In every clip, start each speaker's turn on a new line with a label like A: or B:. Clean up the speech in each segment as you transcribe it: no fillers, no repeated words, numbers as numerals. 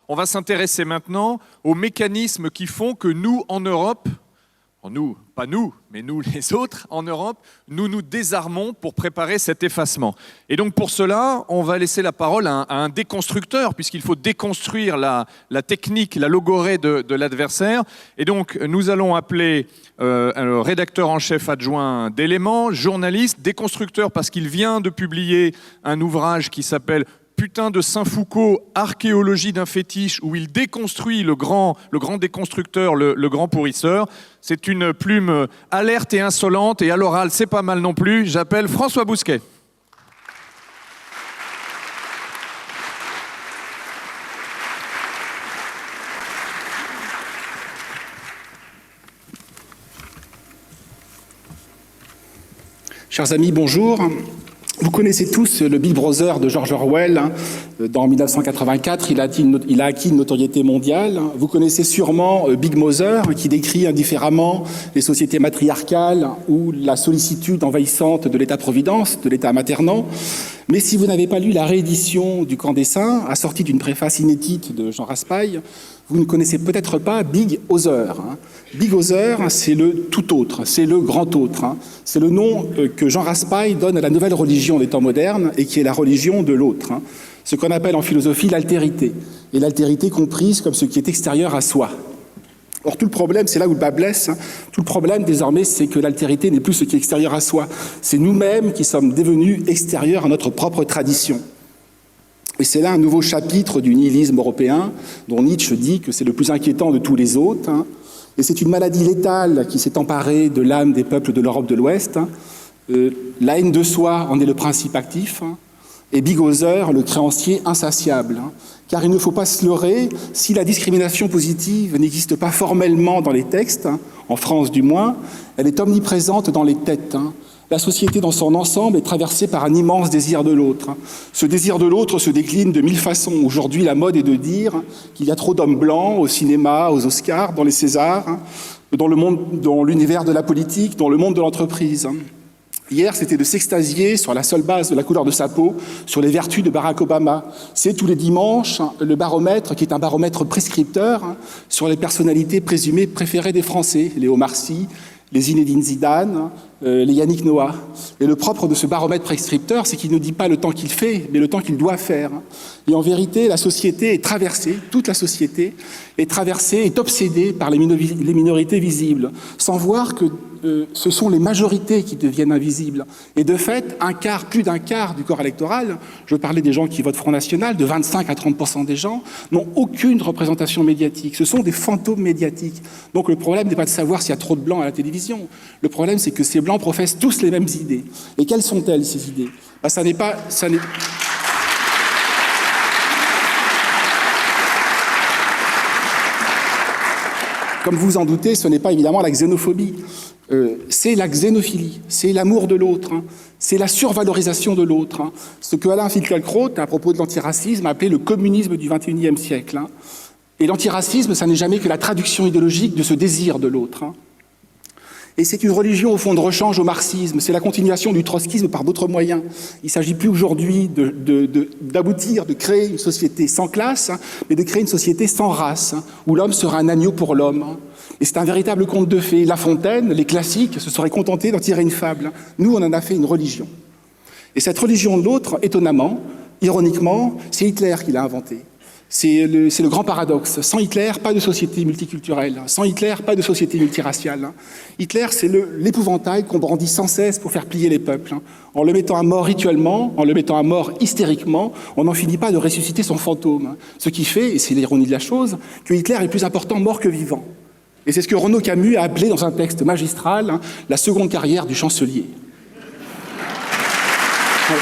A: On va s'intéresser maintenant aux mécanismes qui font que nous, en Europe, nous, pas nous, mais nous les autres, en Europe, nous nous désarmons pour préparer cet effacement. Et donc pour cela, on va laisser la parole à un déconstructeur, puisqu'il faut déconstruire la technique, la logorée de l'adversaire. Et donc nous allons appeler le rédacteur en chef adjoint d'Éléments, journaliste, déconstructeur parce qu'il vient de publier un ouvrage qui s'appelle Putain de Saint-Foucault, archéologie d'un fétiche, où il déconstruit le grand déconstructeur, le grand pourrisseur. C'est une plume alerte et insolente, et à l'oral, c'est pas mal non plus. J'appelle François Bousquet.
B: Chers amis, bonjour. Vous connaissez tous le Big Brother de George Orwell. Dans 1984, il a acquis une notoriété mondiale. Vous connaissez sûrement Big Mother, qui décrit indifféremment les sociétés matriarcales ou la sollicitude envahissante de l'État-providence, de l'État maternant. Mais si vous n'avez pas lu la réédition du Camp des Saints, assortie d'une préface inédite de Jean Raspail, vous ne connaissez peut-être pas Big Other. Big Other, c'est le tout autre, c'est le grand autre. C'est le nom que Jean Raspail donne à la nouvelle religion des temps modernes et qui est la religion de l'autre. Ce qu'on appelle en philosophie l'altérité. Et l'altérité comprise comme ce qui est extérieur à soi. Or, tout le problème, c'est là où le bas blesse, tout le problème désormais, c'est que l'altérité n'est plus ce qui est extérieur à soi. C'est nous-mêmes qui sommes devenus extérieurs à notre propre tradition. Et c'est là un nouveau chapitre du nihilisme européen, dont Nietzsche dit que c'est le plus inquiétant de tous les autres. Et c'est une maladie létale qui s'est emparée de l'âme des peuples de l'Europe de l'Ouest. La haine de soi en est le principe actif. Et Big Other, le créancier insatiable. Car il ne faut pas se leurrer, si la discrimination positive n'existe pas formellement dans les textes, en France du moins, elle est omniprésente dans les têtes. La société dans son ensemble est traversée par un immense désir de l'autre. Ce désir de l'autre se décline de mille façons. Aujourd'hui, la mode est de dire qu'il y a trop d'hommes blancs au cinéma, aux Oscars, dans les Césars, dans l'univers de la politique, dans le monde de l'entreprise. Hier, c'était de s'extasier sur la seule base de la couleur de sa peau, sur les vertus de Barack Obama. C'est tous les dimanches le baromètre, qui est un baromètre prescripteur, sur les personnalités présumées préférées des Français, les Omar Sy, les Zinedine Zidane, les Yannick Noah. Et le propre de ce baromètre prescripteur, c'est qu'il ne dit pas le temps qu'il fait, mais le temps qu'il doit faire. Et en vérité, la société est traversée, toute la société est traversée, est obsédée par les minorités visibles, sans voir que ce sont les majorités qui deviennent invisibles. Et de fait, plus d'un quart du corps électoral, je parlais des gens qui votent Front National, de 25 à 30% des gens, n'ont aucune représentation médiatique. Ce sont des fantômes médiatiques. Donc le problème n'est pas de savoir s'il y a trop de blancs à la télévision. Le problème, c'est que ces blancs professent tous les mêmes idées. Et quelles sont-elles, ces idées ? Comme vous en doutez, ce n'est pas évidemment la xénophobie. C'est la xénophilie, c'est l'amour de l'autre, c'est la survalorisation de l'autre. Ce que Alain Finkielkraut, à propos de l'antiracisme, a appelé le communisme du XXIe siècle. Et l'antiracisme, ça n'est jamais que la traduction idéologique de ce désir de l'autre. Et c'est une religion, au fond, de rechange au marxisme. C'est la continuation du trotskisme par d'autres moyens. Il ne s'agit plus aujourd'hui d'aboutir, de créer une société sans classe, mais de créer une société sans race, où l'homme sera un agneau pour l'homme. Et c'est un véritable conte de fées. La Fontaine, les classiques, se seraient contentés d'en tirer une fable. Nous, on en a fait une religion. Et cette religion de l'autre, étonnamment, ironiquement, c'est Hitler qui l'a inventée. C'est le grand paradoxe. Sans Hitler, pas de société multiculturelle. Sans Hitler, pas de société multiraciale. Hitler, c'est l'épouvantail qu'on brandit sans cesse pour faire plier les peuples. En le mettant à mort rituellement, en le mettant à mort hystériquement, on n'en finit pas de ressusciter son fantôme. Ce qui fait, et c'est l'ironie de la chose, que Hitler est plus important mort que vivant. Et c'est ce que Renaud Camus a appelé dans un texte magistral la seconde carrière du chancelier. Ouais.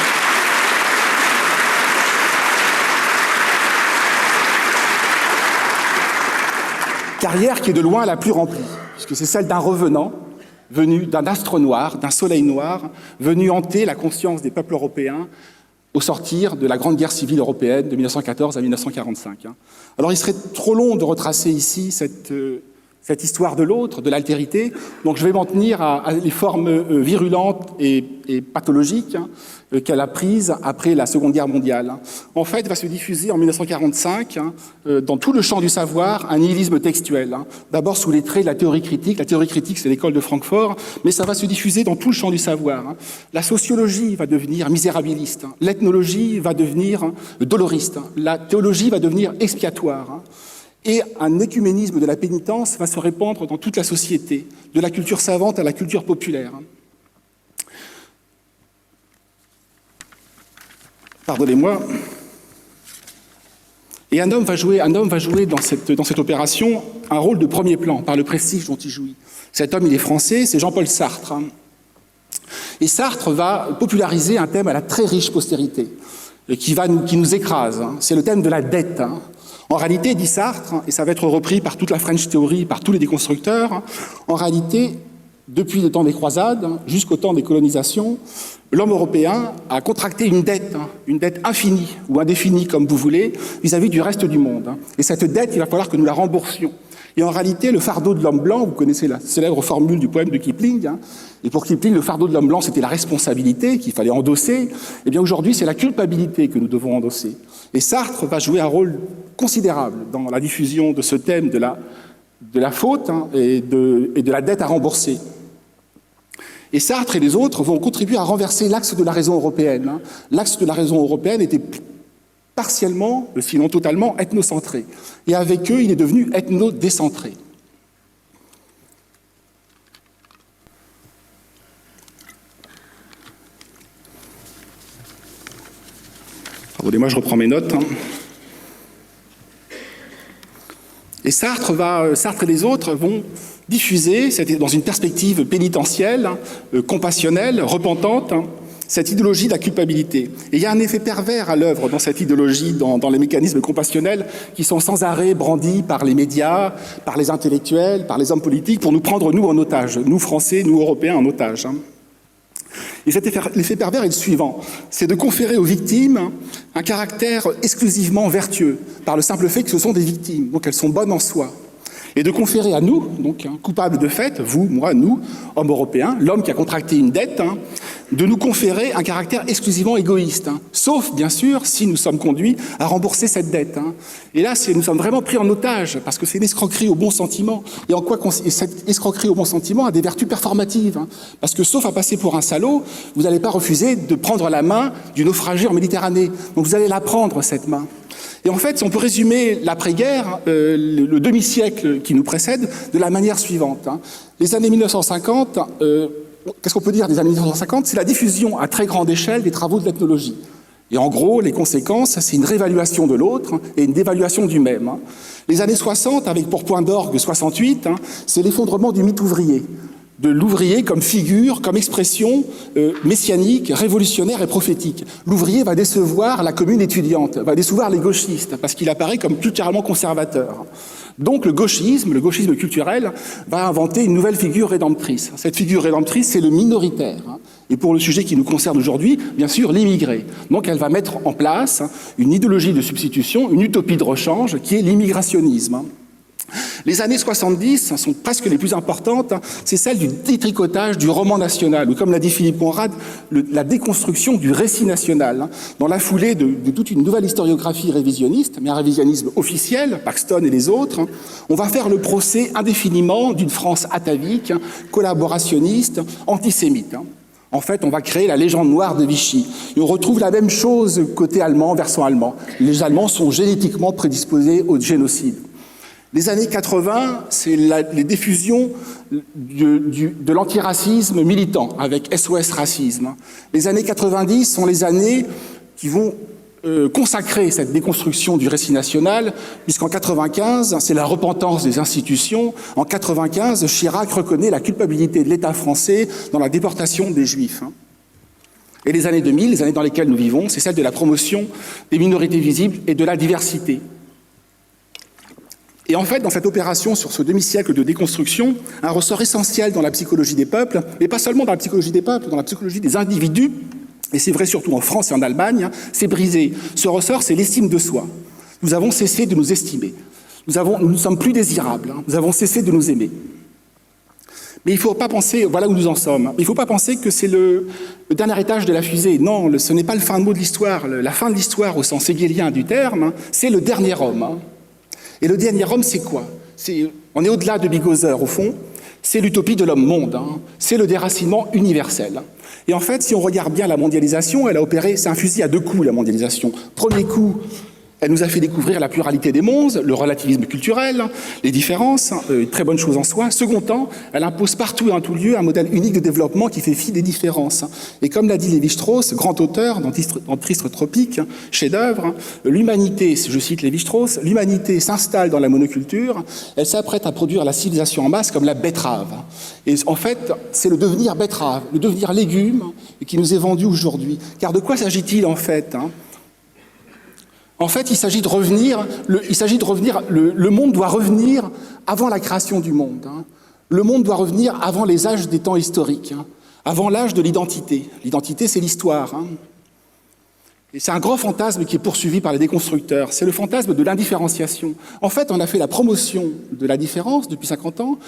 B: Carrière qui est de loin la plus remplie, puisque c'est celle d'un revenant, venu d'un astre noir, d'un soleil noir, venu hanter la conscience des peuples européens au sortir de la Grande Guerre civile européenne de 1914 à 1945. Alors il serait trop long de retracer ici cette cette histoire de l'autre, de l'altérité. Donc je vais m'en tenir à les formes virulentes et pathologiques qu'elle a prises après la Seconde Guerre mondiale. En fait, va se diffuser en 1945 dans tout le champ du savoir un nihilisme textuel. D'abord sous les traits de la théorie critique. La théorie critique, c'est l'école de Francfort, mais ça va se diffuser dans tout le champ du savoir. La sociologie va devenir misérabiliste. L'ethnologie va devenir doloriste. La théologie va devenir expiatoire. Et un écuménisme de la pénitence va se répandre dans toute la société, de la culture savante à la culture populaire. Pardonnez-moi. Et un homme va jouer dans cette opération un rôle de premier plan, par le prestige dont il jouit. Cet homme, il est français, c'est Jean-Paul Sartre. Et Sartre va populariser un thème à la très riche postérité, qui nous écrase. C'est le thème de la dette. En réalité, dit Sartre, et ça va être repris par toute la French Theory, par tous les déconstructeurs, en réalité, depuis le temps des croisades jusqu'au temps des colonisations, l'homme européen a contracté une dette infinie ou indéfinie, comme vous voulez, vis-à-vis du reste du monde. Et cette dette, il va falloir que nous la remboursions. Et en réalité, le fardeau de l'homme blanc, vous connaissez la célèbre formule du poème de Kipling, et pour Kipling, le fardeau de l'homme blanc, c'était la responsabilité qu'il fallait endosser. Eh bien aujourd'hui, c'est la culpabilité que nous devons endosser. Et Sartre va jouer un rôle considérable dans la diffusion de ce thème de la faute et de la dette à rembourser. Et Sartre et les autres vont contribuer à renverser l'axe de la raison européenne. L'axe de la raison européenne était partiellement, sinon totalement, ethnocentré. Et avec eux, il est devenu ethno-décentré. Pardonnez-moi, je reprends mes notes. Et Sartre et les autres vont diffuser, dans une perspective pénitentielle, compassionnelle, repentante, cette idéologie de la culpabilité. Et il y a un effet pervers à l'œuvre dans cette idéologie, dans les mécanismes compassionnels qui sont sans arrêt brandis par les médias, par les intellectuels, par les hommes politiques, pour nous prendre, nous, en otage, nous, Français, nous, Européens, en otage. Et l'effet pervers est le suivant, c'est de conférer aux victimes un caractère exclusivement vertueux, par le simple fait que ce sont des victimes, donc elles sont bonnes en soi. Et de conférer à nous, donc coupables de fait, vous, moi, nous, hommes européens, l'homme qui a contracté une dette, de nous conférer un caractère exclusivement égoïste, sauf, bien sûr, si nous sommes conduits à rembourser cette dette. Et là, nous sommes vraiment pris en otage, parce que c'est une escroquerie au bon sentiment. Et cette escroquerie au bon sentiment a des vertus performatives, parce que, sauf à passer pour un salaud, vous n'allez pas refuser de prendre la main du naufragé en Méditerranée. Donc vous allez la prendre, cette main. Et en fait, on peut résumer l'après-guerre, le demi-siècle qui nous précède, de la manière suivante. Les années 1950, qu'est-ce qu'on peut dire des années 1950 ? C'est la diffusion à très grande échelle des travaux de l'ethnologie. Et en gros, les conséquences, c'est une réévaluation de l'autre et une dévaluation du même. Les années 60, avec pour point d'orgue 68, c'est l'effondrement du mythe ouvrier, de l'ouvrier comme figure, comme expression messianique, révolutionnaire et prophétique. L'ouvrier va décevoir la commune étudiante, va décevoir les gauchistes, parce qu'il apparaît comme culturellement conservateur. Donc le gauchisme culturel, va inventer une nouvelle figure rédemptrice. Cette figure rédemptrice, c'est le minoritaire. Et pour le sujet qui nous concerne aujourd'hui, bien sûr, l'immigré. Donc elle va mettre en place une idéologie de substitution, une utopie de rechange, qui est l'immigrationnisme. Les années 70 sont presque les plus importantes, c'est celle du détricotage du roman national, ou comme l'a dit Philippe Conrad, la déconstruction du récit national, dans la foulée de toute une nouvelle historiographie révisionniste, mais un révisionnisme officiel, Paxton et les autres. On va faire le procès indéfiniment d'une France atavique, collaborationniste, antisémite. En fait, on va créer la légende noire de Vichy. Et on retrouve la même chose côté allemand, versant allemand. Les Allemands sont génétiquement prédisposés au génocide. Les années 80, c'est les diffusions de l'antiracisme militant, avec SOS Racisme. Les années 90 sont les années qui vont consacrer cette déconstruction du récit national, puisqu'en 95, c'est la repentance des institutions. En 95, Chirac reconnaît la culpabilité de l'État français dans la déportation des Juifs. Et les années 2000, les années dans lesquelles nous vivons, c'est celle de la promotion des minorités visibles et de la diversité. Et en fait, dans cette opération sur ce demi-siècle de déconstruction, un ressort essentiel dans la psychologie des peuples, mais pas seulement dans la psychologie des peuples, dans la psychologie des individus, et c'est vrai surtout en France et en Allemagne, c'est brisé. Ce ressort, c'est l'estime de soi. Nous avons cessé de nous estimer. Nous ne sommes plus désirables, nous avons cessé de nous aimer. Mais il ne faut pas penser, voilà où nous en sommes, il ne faut pas penser que c'est le dernier étage de la fusée. Non, ce n'est pas le fin mot de l'histoire. La fin de l'histoire, au sens hegelien du terme, c'est le dernier homme. Et le dernier homme, c'est quoi? On est au-delà de Big Brother, au fond. C'est l'utopie de l'homme-monde. C'est le déracinement universel. Et en fait, si on regarde bien la mondialisation, elle a opéré, c'est un fusil à deux coups, la mondialisation. Premier coup, elle nous a fait découvrir la pluralité des mondes, le relativisme culturel, les différences, une très bonne chose en soi. Second temps, elle impose partout et en tout lieu un modèle unique de développement qui fait fi des différences. Et comme l'a dit Lévi-Strauss, grand auteur dans Tristre tropique, chef-d'œuvre, l'humanité, je cite Lévi-Strauss, l'humanité s'installe dans la monoculture, elle s'apprête à produire la civilisation en masse comme la betterave. Et en fait, c'est le devenir betterave, le devenir légume qui nous est vendu aujourd'hui. Car de quoi s'agit-il en fait? En fait, il s'agit de revenir, le monde doit revenir avant la création du monde. Le monde doit revenir avant les âges des temps historiques, avant l'âge de l'identité. L'identité, c'est l'histoire. Et c'est un grand fantasme qui est poursuivi par les déconstructeurs. C'est le fantasme de l'indifférenciation. En fait, on a fait la promotion de la différence depuis 50 ans,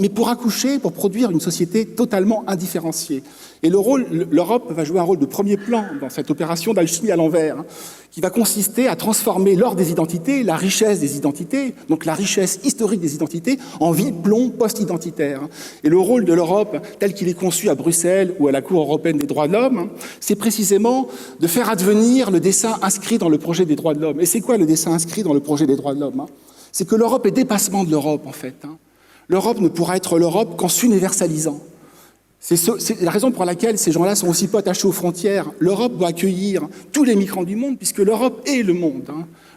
B: mais pour accoucher, pour produire une société totalement indifférenciée. Et l'Europe va jouer un rôle de premier plan dans cette opération d'alchimie à l'envers, qui va consister à transformer l'ordre des identités, la richesse des identités, donc la richesse historique des identités, en vide-plomb post-identitaire. Et le rôle de l'Europe, tel qu'il est conçu à Bruxelles ou à la Cour européenne des droits de l'homme, c'est précisément de faire advenir le dessein inscrit dans le projet des droits de l'homme. Et c'est quoi le dessein inscrit dans le projet des droits de l'homme? C'est que l'Europe est dépassement de l'Europe, en fait. L'Europe ne pourra être l'Europe qu'en s'universalisant. C'est la raison pour laquelle ces gens-là sont aussi peu attachés aux frontières. L'Europe doit accueillir tous les migrants du monde, puisque l'Europe est le monde.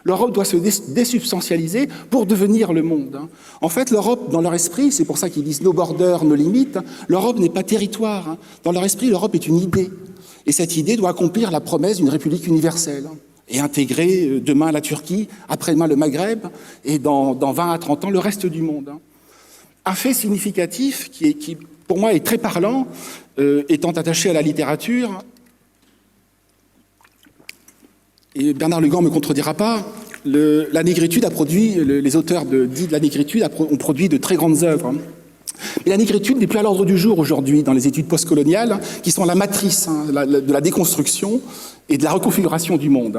B: L'Europe doit se désubstantialiser pour devenir le monde. En fait, l'Europe, dans leur esprit, c'est pour ça qu'ils disent « no border, no limit », l'Europe n'est pas territoire. Dans leur esprit, l'Europe est une idée. Et cette idée doit accomplir la promesse d'une république universelle et intégrer demain la Turquie, après-demain le Maghreb, et dans 20 à 30 ans, le reste du monde. Un fait significatif qui pour moi, est très parlant, étant attaché à la littérature. Et Bernard Legan ne me contredira pas, la négritude a produit, les auteurs dits de la négritude ont produit de très grandes œuvres. Mais la négritude n'est plus à l'ordre du jour aujourd'hui dans les études postcoloniales, qui sont la matrice de la déconstruction et de la reconfiguration du monde.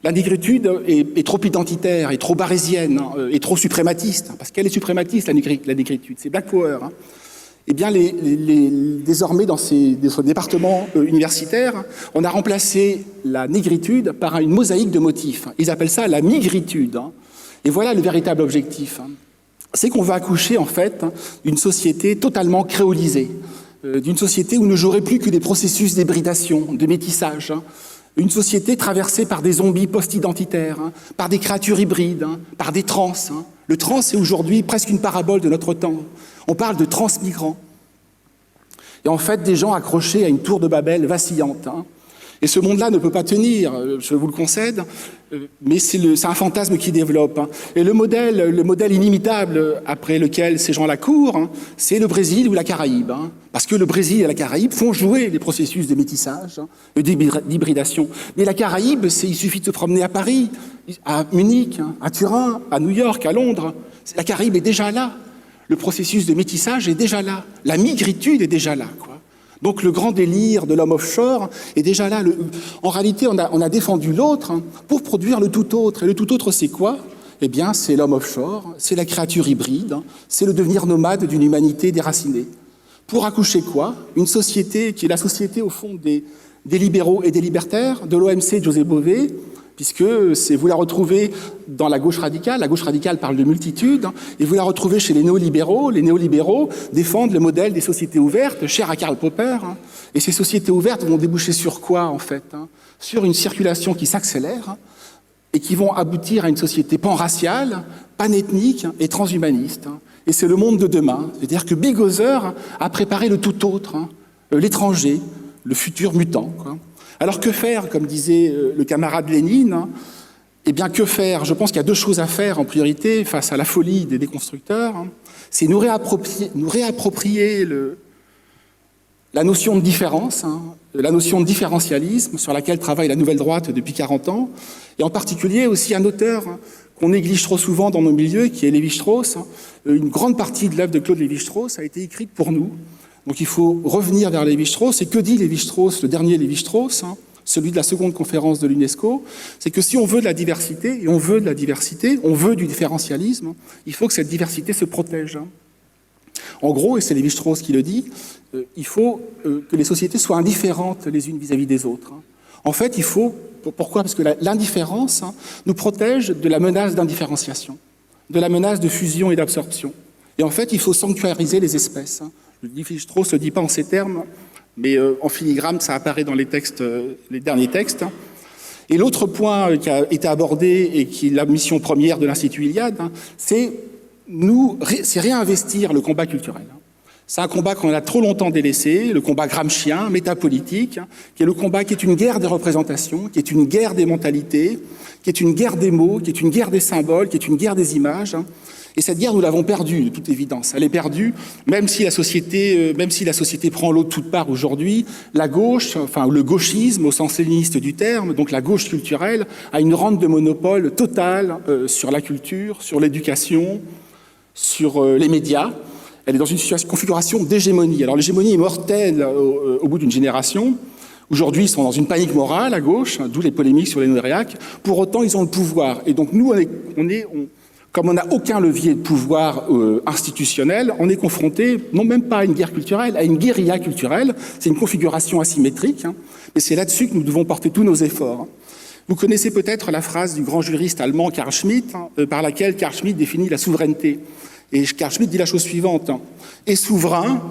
B: La négritude est trop identitaire, est trop barésienne, est trop suprématiste, parce qu'elle est suprématiste, la négritude, c'est Black Power. Eh bien, désormais, dans ce département universitaire, on a remplacé la négritude par une mosaïque de motifs. Ils appellent ça la migritude. Et voilà le véritable objectif. C'est qu'on va accoucher, en fait, d'une société totalement créolisée, d'une société où ne jouerait plus que des processus d'hybridation, de métissage, une société traversée par des zombies post-identitaires, par des créatures hybrides, par des trans. Le trans est aujourd'hui presque une parabole de notre temps. On parle de transmigrants. Et en fait, des gens accrochés à une tour de Babel vacillante. Et ce monde-là ne peut pas tenir, je vous le concède, mais c'est un fantasme qui développe. Et le modèle inimitable après lequel ces gens-là courent, c'est le Brésil ou la Caraïbe. Parce que le Brésil et la Caraïbe font jouer les processus de métissage, d'hybridation. Mais la Caraïbe, il suffit de se promener à Paris, à Munich, à Turin, à New York, à Londres. La Caraïbe est déjà là. Le processus de métissage est déjà là. La migritude est déjà là, quoi. Donc le grand délire de l'homme offshore est déjà là. En réalité, on a défendu l'autre pour produire le tout autre. Et le tout autre, c'est quoi? Eh bien, c'est l'homme offshore, c'est la créature hybride, c'est le devenir nomade d'une humanité déracinée. Pour accoucher quoi? Une société qui est la société, au fond, des libéraux et des libertaires, de l'OMC José Bové, puisque vous la retrouvez dans la gauche radicale parle de multitude, et vous la retrouvez chez les néolibéraux. Les néolibéraux défendent le modèle des sociétés ouvertes, cher à Karl Popper, et ces sociétés ouvertes vont déboucher sur quoi, en fait? Sur une circulation qui s'accélère, et qui vont aboutir à une société pan-raciale, pan-ethnique et transhumaniste. Et c'est le monde de demain. C'est-à-dire que Big Brother a préparé le tout autre, l'étranger, le futur mutant, quoi. Alors que faire, comme disait le camarade Lénine? Eh bien, que faire? Je pense qu'il y a deux choses à faire en priorité face à la folie des déconstructeurs. C'est nous réapproprier la notion de différence, la notion de différentialisme sur laquelle travaille la Nouvelle Droite depuis 40 ans, et en particulier aussi un auteur qu'on néglige trop souvent dans nos milieux, qui est Lévi-Strauss. Une grande partie de l'œuvre de Claude Lévi-Strauss a été écrite pour nous. Donc il faut revenir vers Lévi-Strauss. Et que dit Lévi-Strauss, le dernier Lévi-Strauss, celui de la seconde conférence de l'UNESCO? C'est que si on veut de la diversité, et on veut de la diversité, on veut du différentialisme, il faut que cette diversité se protège. En gros, et c'est Lévi-Strauss qui le dit, il faut que les sociétés soient indifférentes les unes vis-à-vis des autres. En fait, il faut... Pourquoi? Parce que l'indifférence nous protège de la menace d'indifférenciation, de la menace de fusion et d'absorption. Et en fait, il faut sanctuariser les espèces. Lévi-Strauss ne le dit pas en ces termes, mais en filigrane, ça apparaît dans les textes, les derniers textes. Et l'autre point qui a été abordé et qui est la mission première de l'Institut Iliade, c'est réinvestir le combat culturel. C'est un combat qu'on a trop longtemps délaissé, le combat gramscien, métapolitique, qui est le combat qui est une guerre des représentations, qui est une guerre des mentalités, qui est une guerre des mots, qui est une guerre des symboles, qui est une guerre des images. Et cette guerre, nous l'avons perdue, de toute évidence. Elle est perdue, même si la société prend l'eau de toutes parts aujourd'hui. La gauche, enfin le gauchisme au sens léniniste du terme, donc la gauche culturelle, a une rente de monopole totale sur la culture, sur l'éducation, sur les médias. Elle est dans une configuration d'hégémonie. Alors l'hégémonie est mortelle au bout d'une génération. Aujourd'hui, ils sont dans une panique morale à gauche, d'où les polémiques sur les Nouriac. Pour autant, ils ont le pouvoir. Et donc nous, comme on n'a aucun levier de pouvoir institutionnel, on est confronté, non même pas à une guerre culturelle, à une guérilla culturelle. C'est une configuration asymétrique. Et c'est là-dessus que nous devons porter tous nos efforts. Vous connaissez peut-être la phrase du grand juriste allemand Carl Schmitt, par laquelle Carl Schmitt définit la souveraineté. Et Carl Schmitt dit la chose suivante: est souverain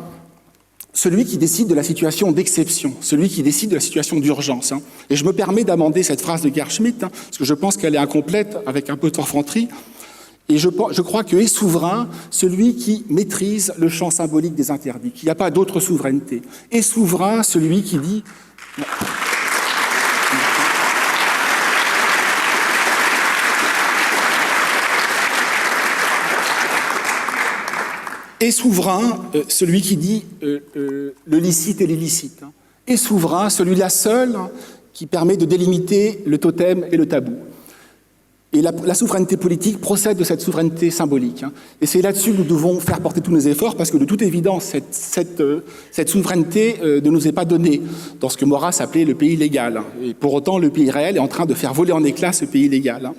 B: celui qui décide de la situation d'exception, celui qui décide de la situation d'urgence. Et je me permets d'amender cette phrase de Carl Schmitt, parce que je pense qu'elle est incomplète avec un peu d'orfanterie. Et je crois que est souverain celui qui maîtrise le champ symbolique des interdits, qu'il n'y a pas d'autre souveraineté. Est souverain celui qui dit... Est souverain celui qui dit le licite et l'illicite. Est souverain celui-là seul qui permet de délimiter le totem et le tabou. Et la souveraineté politique procède de cette souveraineté symbolique. Et c'est là-dessus que nous devons faire porter tous nos efforts, parce que de toute évidence, cette souveraineté ne nous est pas donnée dans ce que Maurras appelait le pays légal. Et pour autant, le pays réel est en train de faire voler en éclats ce pays légal.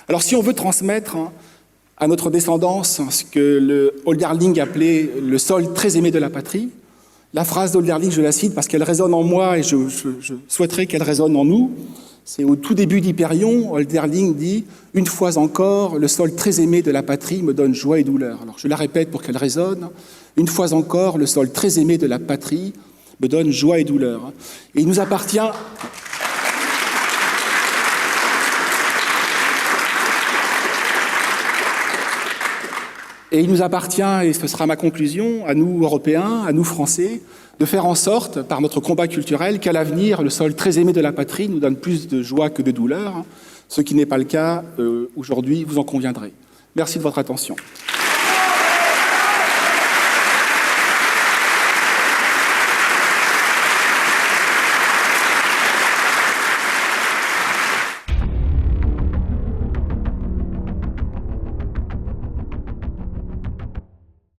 B: Alors si on veut transmettre à notre descendance ce que Hölderlin appelait le sol très aimé de la patrie, la phrase d'Hölderlin, je la cite parce qu'elle résonne en moi et je souhaiterais qu'elle résonne en nous. C'est au tout début d'Hyperion, Hölderlin dit « Une fois encore, le sol très aimé de la patrie me donne joie et douleur ». Alors je la répète pour qu'elle résonne. « Une fois encore, le sol très aimé de la patrie me donne joie et douleur ». Et il nous appartient... Et il nous appartient, et ce sera ma conclusion, à nous Européens, à nous Français, de faire en sorte, par notre combat culturel, qu'à l'avenir, le sol très aimé de la patrie nous donne plus de joie que de douleur, ce qui n'est pas le cas aujourd'hui, vous en conviendrez. Merci de votre attention.